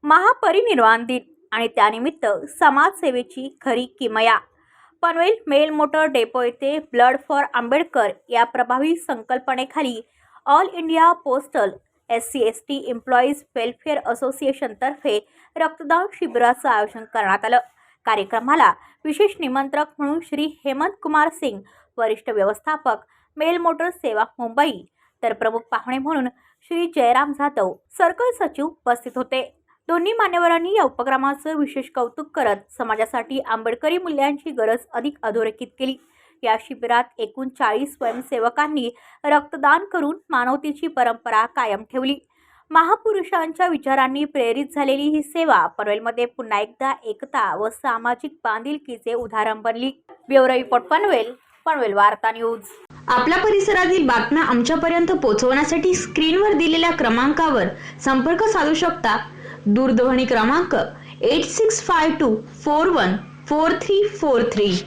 महापरिनिर्वाण दिन आणि त्यानिमित्त समाजसेवेची खरी किमया. पनवेल मेल मोटर डेपो येथे ब्लड फॉर आंबेडकर या प्रभावी संकल्पनेखाली all India postal SC/ST employees welfare association तर्फे रक्तदान शिबिराचं आयोजन करण्यात आलं. कार्यक्रमाला विशेष निमंत्रक म्हणून श्री हेमंत कुमार सिंग, वरिष्ठ व्यवस्थापक मेल मोटर सेवा मुंबई, तर प्रमुख पाहुणे म्हणून श्री जयराम जाधव, सर्कल सचिव उपस्थित होते. दोन्ही मान्यवरांनी या उपक्रमाचं विशेष कौतुक करत समाजासाठी आंबेडकरी मूल्यांची गरज अधिक अधोरेखित केली. या शिबिरात एकूण 40 स्वयंसेवकांनी रक्तदान करून मानवतेची परंपरा कायम ठेवली. महापुरुषांच्या विचारांनी प्रेरित झालेली ही सेवा पनवेलमध्ये पुन्हा एकदा एकता व सामाजिक बांधिलकीचे उदाहरण बनली. ब्युरो रिपोर्ट पनवेल वार्ता न्यूज. आपल्या परिसरातील बातम्या आमच्यापर्यंत पोहोचवण्यासाठी स्क्रीनवर दिलेल्या क्रमांकावर संपर्क साधू शकता. दूरध्वनी क्रमांक 8652414343.